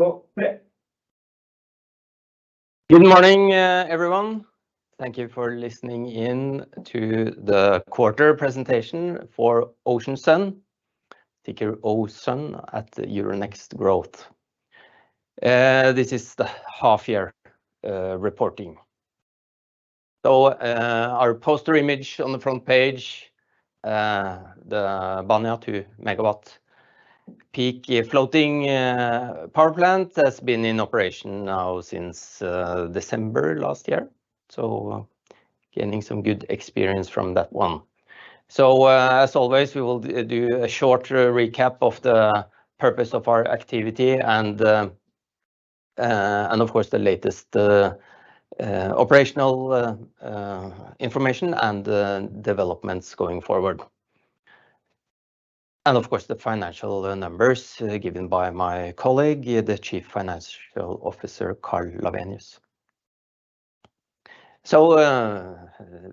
Good morning, everyone. Thank you for listening in to the quarter presentation for Ocean Sun, ticker OSUN at Euronext Growth. This is the half-year reporting. So our poster image on the front page, the Banja 2 megawatt peak floating power plant has been in operation now since December last year. So gaining some good experience from that one. So as always, we will do a short recap of the purpose of our activity and of course the latest operational information and developments going forward. And of course, the financial numbers given by my colleague, the Chief Financial Officer, Carl Lavenius. So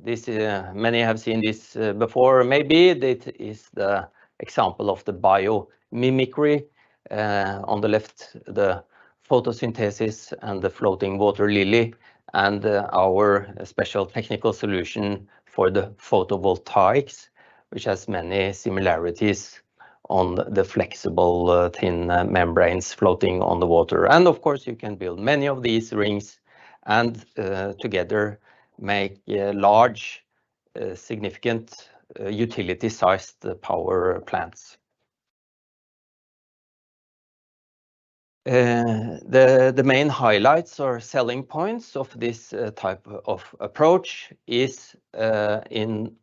this many have seen this before. Maybe that is the example of the biomimicry. On the left, the photosynthesis and the floating water lily, and our special technical solution for the photovoltaics, which has many similarities on the flexible thin membranes floating on the water. And of course, you can build many of these rings and together make large, significant utility-sized power plants. The main highlights or selling points of this type of approach is, in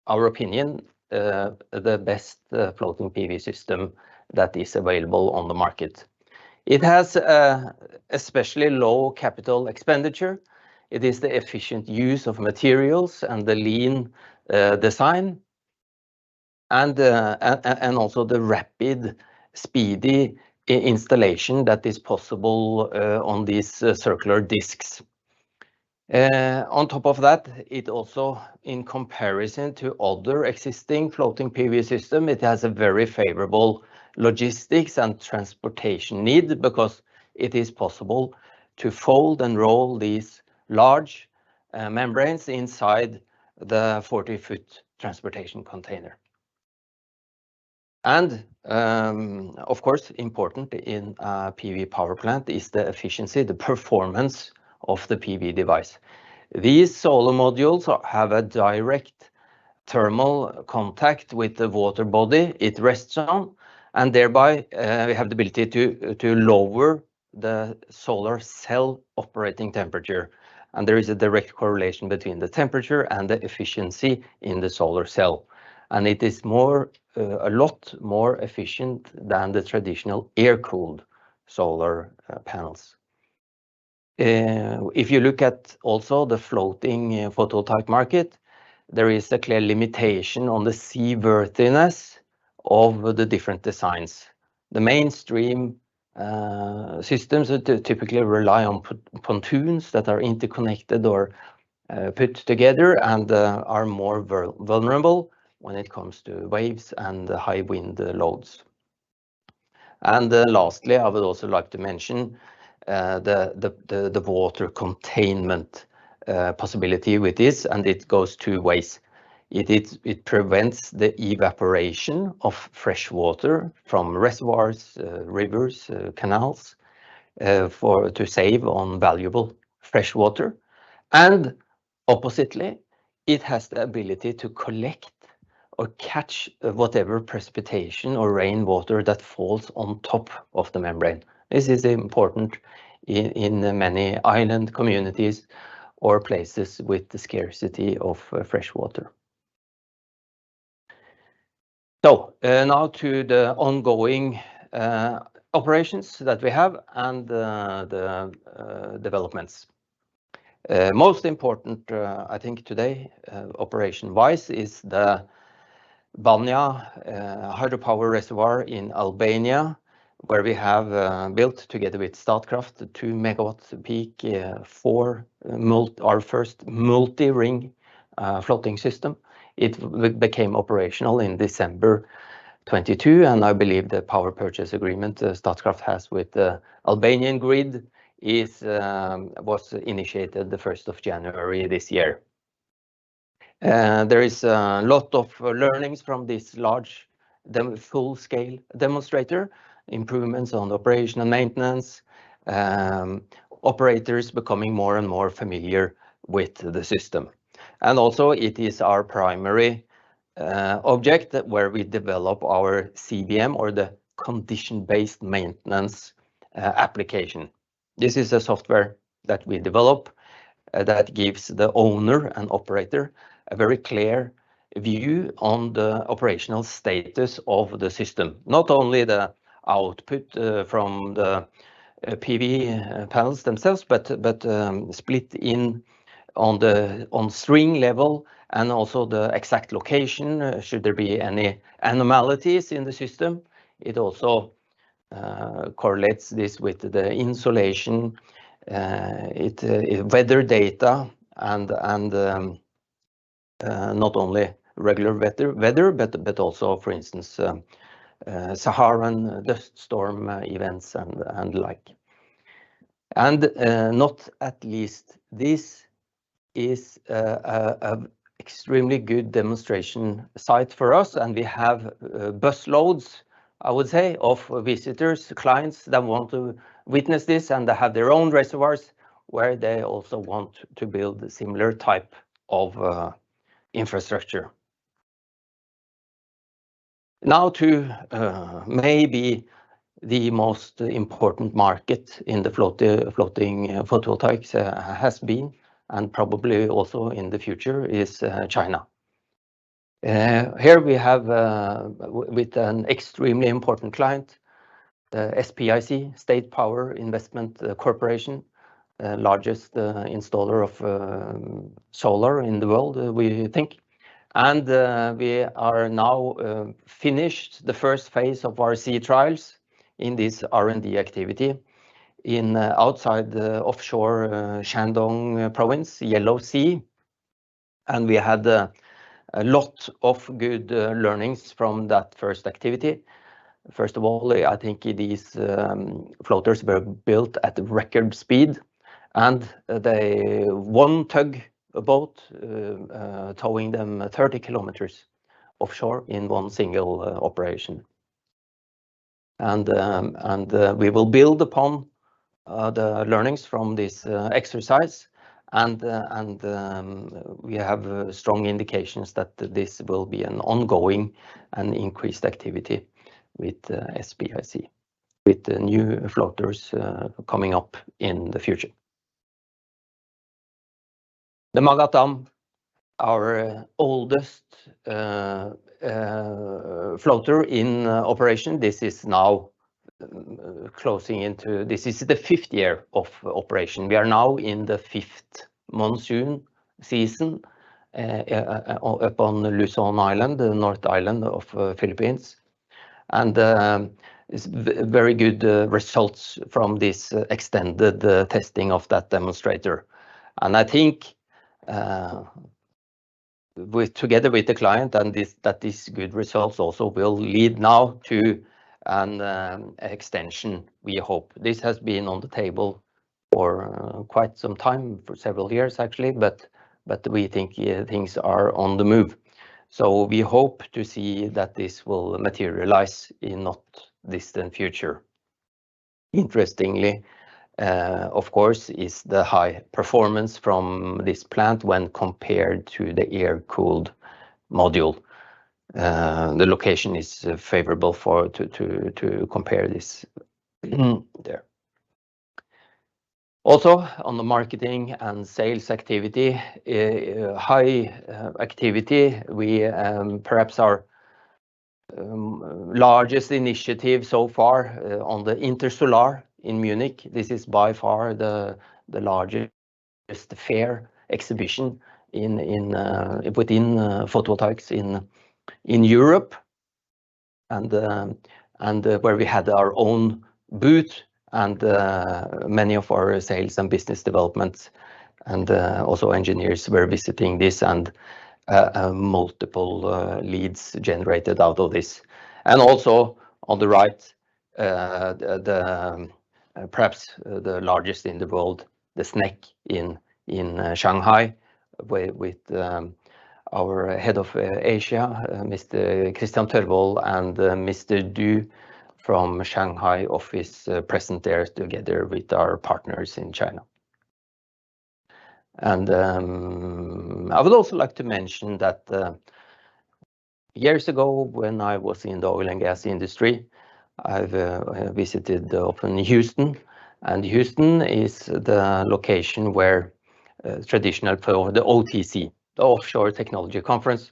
our opinion, the best floating PV system that is available on the market. It has especially low capital expenditure. It is the efficient use of materials and the lean design, and also the rapid, speedy installation that is possible on these circular discs. On top of that, it also, in comparison to other existing floating PV system, it has a very favorable logistics and transportation need, because it is possible to fold and roll these large membranes inside the 40-foot transportation container. And of course, important in a PV power plant is the efficiency, the performance of the PV device. These solar modules have a direct thermal contact with the water body it rests on, and thereby we have the ability to lower the solar cell operating temperature. And there is a direct correlation between the temperature and the efficiency in the solar cell. And it is a lot more efficient than the traditional air-cooled solar panels. If you look at also the floating photovoltaic market, there is a clear limitation on the seaworthiness of the different designs. The mainstream systems typically rely on pontoons that are interconnected or put together and are more vulnerable when it comes to waves and high wind loads. And lastly, I would also like to mention the water containment possibility with this, and it goes two ways. It prevents the evaporation of fresh water from reservoirs, rivers, canals, to save on valuable fresh water. And oppositely, it has the ability to collect or catch whatever precipitation or rainwater that falls on top of the membrane. This is important in many island communities or places with the scarcity of fresh water. So now to the ongoing operations that we have and the developments. Most important, I think today, operation-wise, is the Banja hydropower reservoir in Albania, where we have built together with Statkraft the 2 megawatt peak our first multi-ring floating system. It became operational in December 2022, and I believe the power purchase agreement Statkraft has with the Albanian grid was initiated the 1st of January this year. There is a lot of learnings from this large full-scale demonstrator, improvements on operation and maintenance, operators becoming more and more familiar with the system. And also it is our primary object where we develop our CBM, or the condition-based maintenance application. This is a software that we develop that gives the owner and operator a very clear view on the operational status of the system. Not only the output from the PV panels themselves, but split in on string level, and also the exact location, should there be any anomalies in the system. It also correlates this with the insolation, weather data, and not only regular weather, but also, for instance, Saharan dust storm events and like. And not at least, this is a extremely good demonstration site for us, and we have bus loads, I would say, of visitors, clients that want to witness this, and they have their own reservoirs where they also want to build a similar type of infrastructure. Now to maybe the most important market in the floating photovoltaics has been, and probably also in the future, is China. Here we have with an extremely important client, the SPIC, State Power Investment Corporation, largest installer of solar in the world, we think. And we are now finished the first phase of our sea trials in this R&D activity in outside the offshore Shandong province, Yellow Sea. And we had a lot of good learnings from that first activity. First of all, I think these floaters were built at record speed, and one tug boat towing them 30 kilometers offshore in one single operation. And we will build upon the learnings from this exercise, and we have strong indications that this will be an ongoing and increased activity with SPIC, with the new floaters coming up in the future. The Magatam, our oldest floater in operation, this is now closing into, this is the 5th year of operation. We are now in the 5th monsoon season up on Luzon Island, the North Island of Philippines. And it's very good results from this extended testing of that demonstrator. And I think together with the client, and these good results also will lead now to an extension, we hope. This has been on the table for quite some time, for several years actually, but we think things are on the move. So we hope to see that this will materialize in not distant future. Interestingly, of course, is the high performance from this plant when compared to the air-cooled module. The location is favorable to compare this there. Also, on the marketing and sales activity, high activity. We perhaps our largest initiative so far on the Intersolar in Munich. This is by far the largest fair exhibition within photovoltaics in Europe, and where we had our own booth, and many of our sales and business developments and also engineers were visiting this, and multiple leads generated out of this. And also on the right, perhaps the largest in the world, the SNEC in Shanghai, with our head of Asia, Mr. Christian Tørvold, and Mr. Du from Shanghai office present there together with our partners in China. And I would also like to mention that years ago, when I was in the oil and gas industry, I've visited often Houston, and Houston is the location where traditional for the OTC, the Offshore Technology Conference,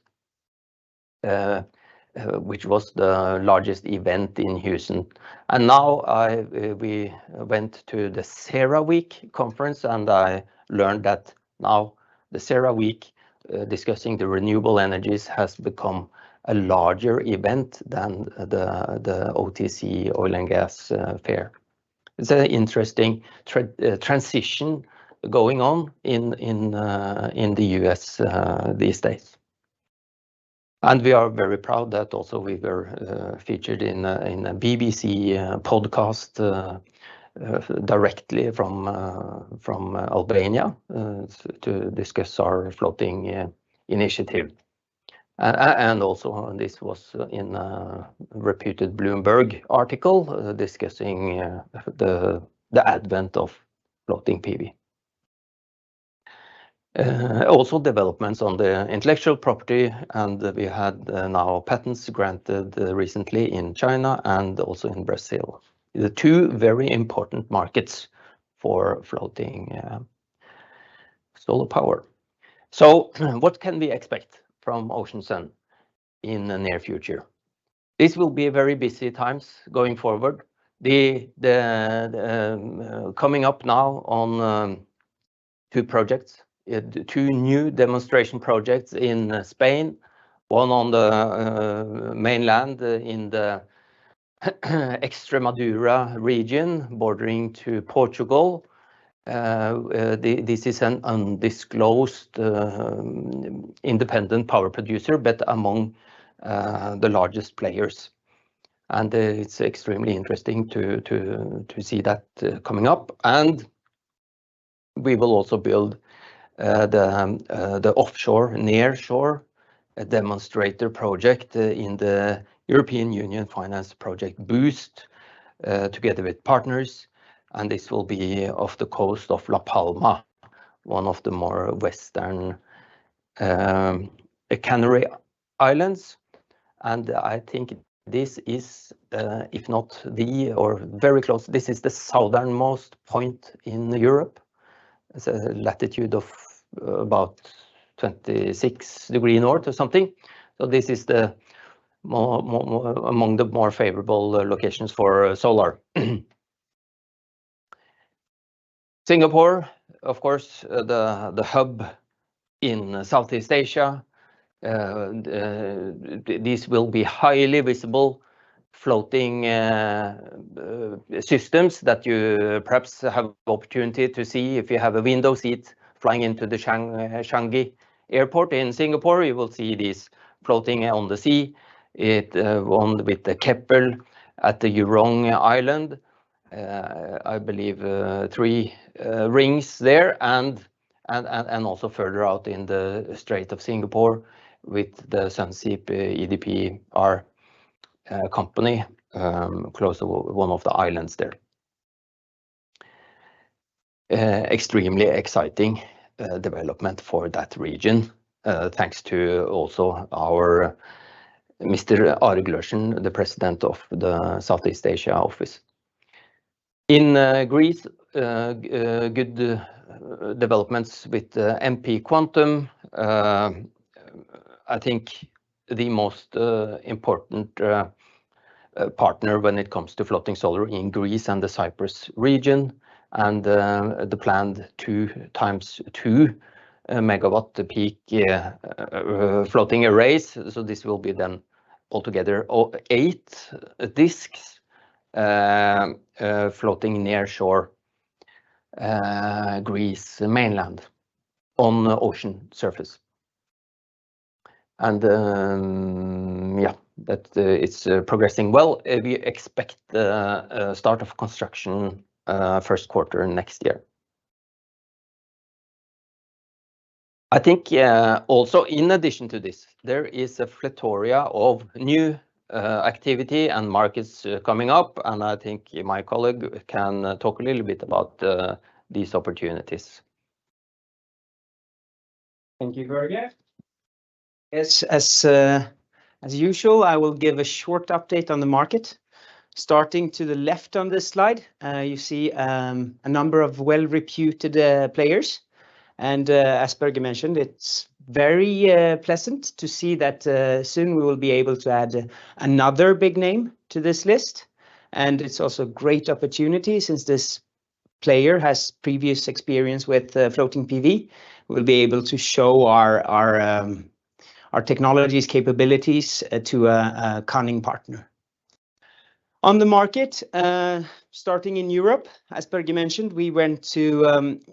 which was the largest event in Houston. And now we went to the CERAWeek conference, and I learned that now the CERAWeek discussing the renewable energies has become a larger event than the OTC oil and gas fair. It's an interesting transition going on in the US these days. And we are very proud that also we were featured in a BBC podcast directly from Albania to discuss our floating initiative. And also this was in a reputed Bloomberg article discussing the advent of floating PV. Also developments on the intellectual property, and we had now patents granted recently in China and also in Brazil. The two very important markets for floating solar power. So what can we expect from Ocean Sun in the near future? This will be very busy times going forward. Coming up now on two projects, two new demonstration projects in Spain, one on the mainland in the Extremadura region bordering to Portugal. This is an undisclosed independent power producer, but among the largest players. And it's extremely interesting to see that coming up. And we will also build the offshore, near shore demonstrator project in the European Union Finance Project Boost together with partners. And this will be off the coast of La Palma, one of the more western Canary Islands. And I think this is, if not the, or very close, this is the southernmost point in Europe. It's a latitude of about 26 degrees north or something. So this is the among the more favorable locations for solar. Singapore, of course, the hub in Southeast Asia. These will be highly visible floating systems that you perhaps have opportunity to see if you have a window seat flying into the Changi airport in Singapore. You will see these floating on the sea. One with the Keppel at the Jurong Island. I believe 3 rings there, and also further out in the Strait of Singapore with the Sunseap EDPR company close to one of the islands there. Extremely exciting development for that region, thanks to also our Mr. Are Glørsen, the president of the Southeast Asia office. In Greece, good developments with MP Quantum. I think the most important partner when it comes to floating solar in Greece and the Cyprus region, and the planned 2x2 megawatt peak floating arrays. So this will be then altogether 8 discs floating near shore Greece mainland on the ocean surface. And yeah, that it's progressing well. We expect the start of construction first quarter next year. I think also in addition to this, there is a plethora of new activity and markets coming up, and I think my colleague can talk a little bit about these opportunities. Thank you, Børge. Yes, as usual, I will give a short update on the market. Starting to the left on this slide, you see a number of well-reputed players. And as Børge mentioned, it's very pleasant to see that soon we will be able to add another big name to this list. And it's also a great opportunity since this player has previous experience with floating PV. We'll be able to show our technology's capabilities to a cunning partner. On the market, starting in Europe, as Børge mentioned, we went to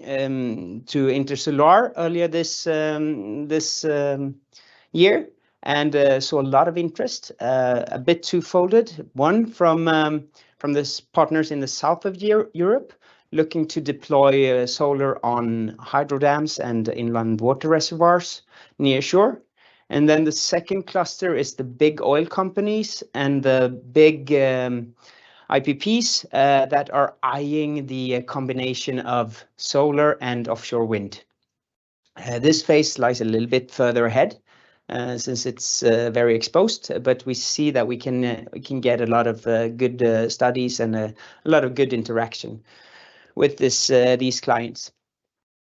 Intersolar earlier this year and saw a lot of interest, a bit twofold. One from the partners in the south of Europe looking to deploy solar on hydro dams and inland water reservoirs near shore. And then the second cluster is the big oil companies and the big IPPs that are eyeing the combination of solar and offshore wind. This phase lies a little bit further ahead since it's very exposed, but we see that we can get a lot of good studies and a lot of good interaction with these clients.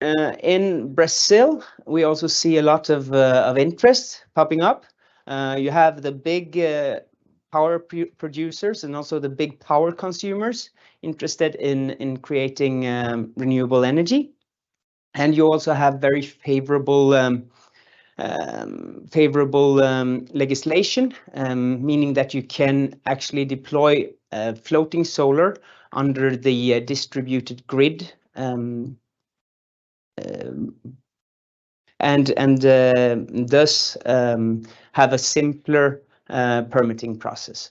In Brazil, we also see a lot of interest popping up. You have the big power producers and also the big power consumers interested in creating renewable energy. And you also have very favorable legislation, meaning that you can actually deploy floating solar under the distributed grid and thus have a simpler permitting process.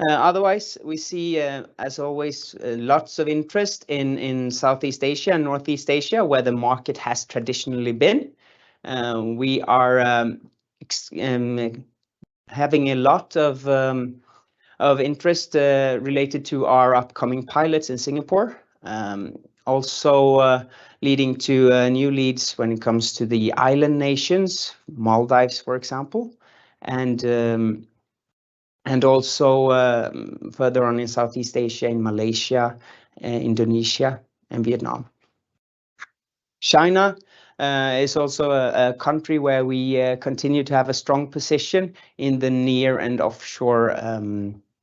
Otherwise, we see, as always, lots of interest in Southeast Asia and Northeast Asia, where the market has traditionally been. We are having a lot of interest related to our upcoming pilots in Singapore. Also leading to new leads when it comes to the island nations, Maldives, for example, and also further on in Southeast Asia, in Malaysia, Indonesia, and Vietnam. China is also a country where we continue to have a strong position in the near and offshore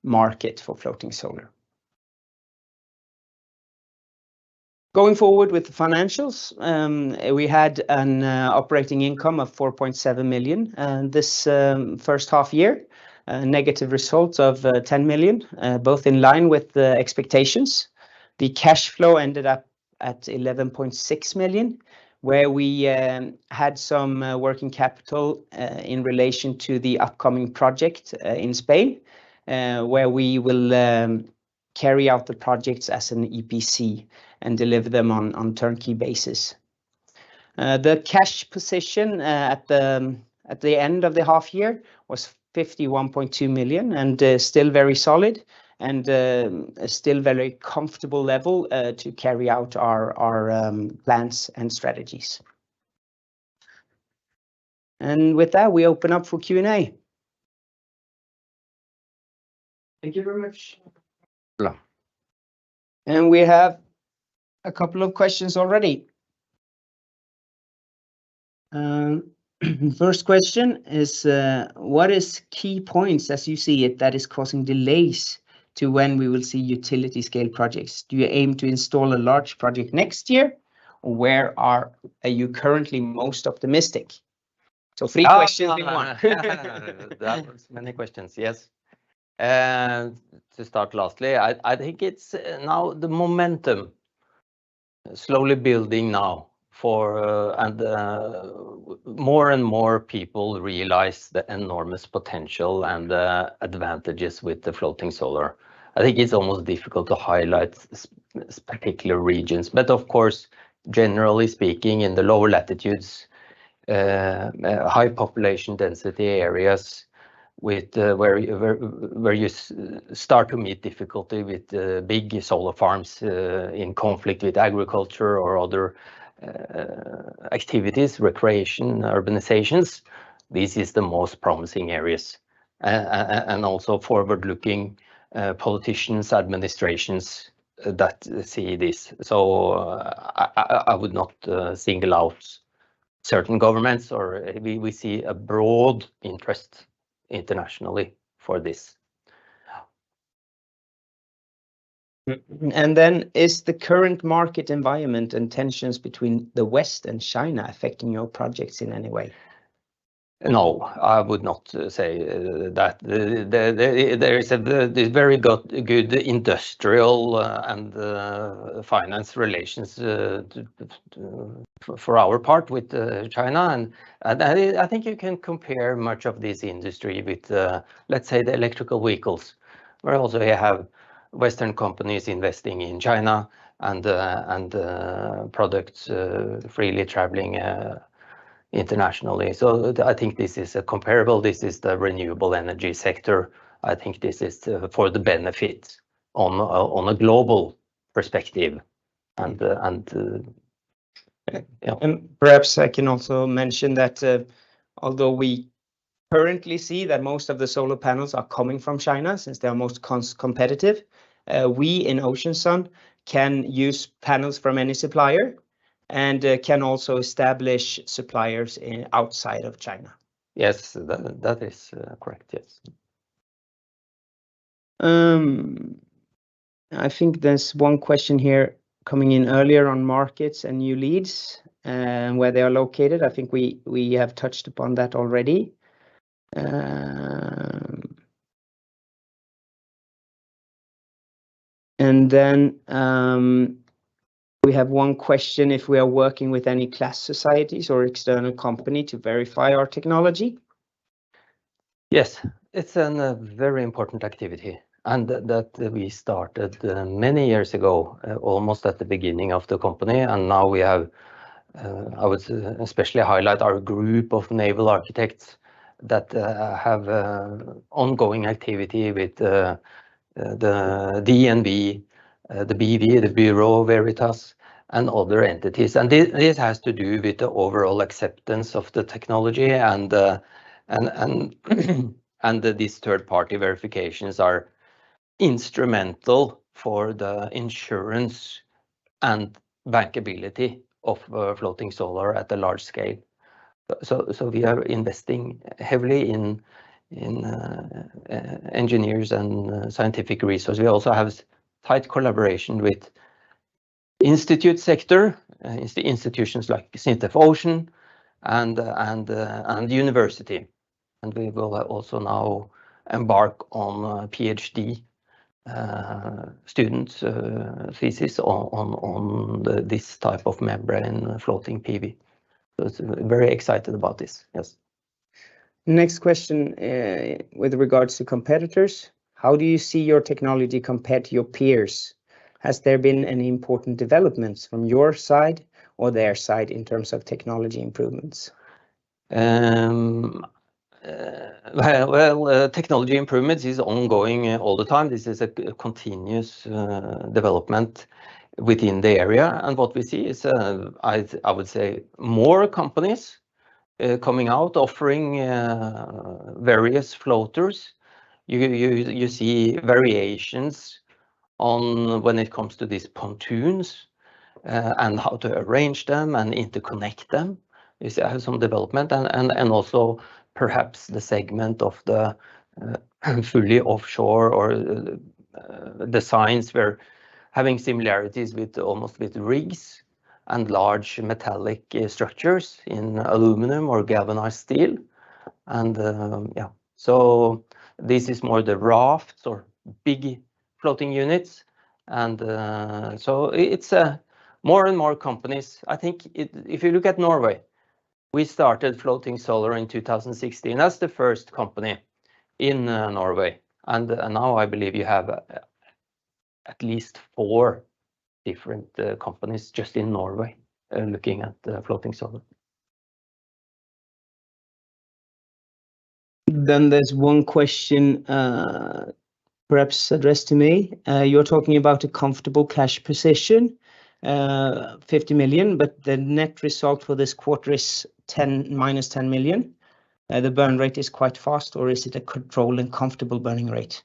market for floating solar. Going forward with the financials, we had an operating income of 4.7 million this first half year, a negative result of 10 million, both in line with the expectations. The cash flow ended up at 11.6 million, where we had some working capital in relation to the upcoming project in Spain, where we will carry out the projects as an EPC and deliver them on turnkey basis. The cash position at the end of the half year was 51.2 million and still very solid and still very comfortable level to carry out our plans and strategies. And with that, we open up for Q&A. Thank you very much. And we have a couple of questions already. First question is, what is key points as you see it that is causing delays to when we will see utility scale projects? Do you aim to install a large project next year? Or where are you currently most optimistic? So 3 questions in one. That was many questions, yes. And to start lastly, I think it's now the momentum slowly building now and more and more people realize the enormous potential and the advantages with the floating solar. I think it's almost difficult to highlight particular regions, but of course, generally speaking, in the lower latitudes, high population density areas with where you start to meet difficulty with big solar farms in conflict with agriculture or other activities, recreation, urbanizations. This is the most promising areas, and also forward-looking politicians, administrations that see this. So I would not single out certain governments, or we see a broad interest internationally for this. And then, is the current market environment and tensions between the West and China affecting your projects in any way? No, I would not say that. There is a very good industrial and finance relations for our part with China, and I think you can compare much of this industry with, let's say, the electrical vehicles, where also you have Western companies investing in China and products freely traveling internationally. So I think this is a comparable. This is the renewable energy sector. I think this is for the benefit on a global perspective, and yeah. And perhaps I can also mention that although we currently see that most of the solar panels are coming from China, since they are most competitive, we in Ocean Sun can use panels from any supplier, and can also establish suppliers outside of China. Yes, that is correct. Yes. I think there's one question here coming in earlier on markets and new leads and where they are located. I think we have touched upon that already. And then we have one question if we are working with any class societies or external company to verify our technology. Yes, it's a very important activity, and that we started many years ago, almost at the beginning of the company, and now we have, I would especially highlight our group of naval architects that have ongoing activity with the DNV, the BV, the Bureau Veritas, and other entities. And this has to do with the overall acceptance of the technology, and these third-party verifications are instrumental for the insurance and bankability of floating solar at a large scale. So we are investing heavily in engineers and scientific resources. We also have tight collaboration with institute sector, institutions like SINTEF Ocean and university. And we will also now embark on a PhD student thesis on this type of membrane floating PV. So it's very excited about this. Yes. Next question with regards to competitors. How do you see your technology compared to your peers? Has there been any important developments from your side or their side in terms of technology improvements? Technology improvements is ongoing all the time. This is a continuous development within the area, and what we see is, I would say, more companies coming out offering various floaters. You see variations on when it comes to these pontoons and how to arrange them and interconnect them. You see, I have some development, and also perhaps the segment of the fully offshore or designs where having similarities with almost with rigs and large metallic structures in aluminum or galvanized steel. And yeah, so this is more the rafts or big floating units. And so it's a more and more companies, I think if you look at Norway, we started floating solar in 2016 as the first company in Norway. And now I believe you have at least 4 different companies just in Norway looking at floating solar. Then there's one question, perhaps addressed to me. You're talking about a comfortable cash position, 50 million, but the net result for this quarter is minus 10 million. The burn rate is quite fast, or is it a controlled and comfortable burning rate?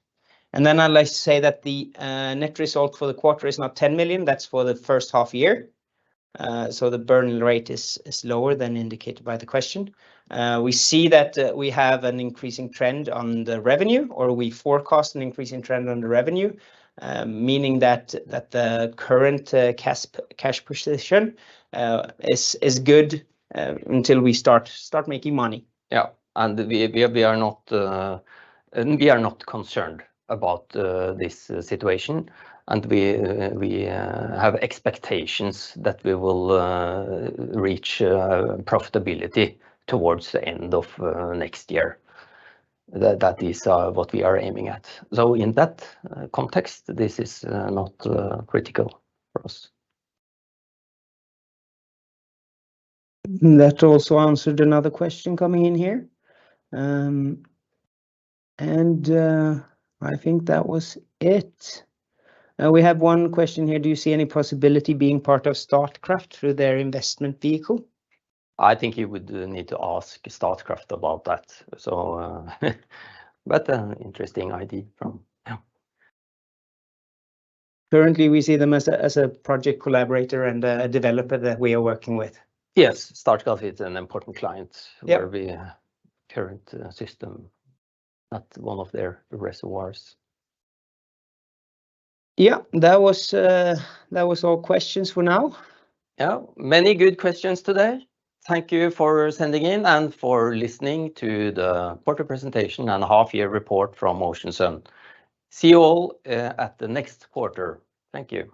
And then I'd like to say that the net result for the quarter is not 10 million, that's for the first half year. So the burn rate is lower than indicated by the question. We see that we have an increasing trend on the revenue, or we forecast an increasing trend on the revenue, meaning that the current cash position is good until we start making money. Yeah, and we are not concerned about this situation, and we have expectations that we will reach profitability towards the end of next year. That is what we are aiming at. So in that context, this is not critical for us. That also answered another question coming in here. I think that was it. We have one question here. Do you see any possibility being part of Statkraft through their investment vehicle? I think you would need to ask Statkraft about that. So, but an interesting idea from. Yeah. Currently, we see them as a project collaborator and a developer that we are working with. Yes, Statkraft is an important client. Yep. Where we current system, not one of their reservoirs. Yeah, that was all questions for now. Yeah, many good questions today. Thank you for sending in and for listening to the quarter presentation and half-year report from Ocean Sun. See you all at the next quarter. Thank you.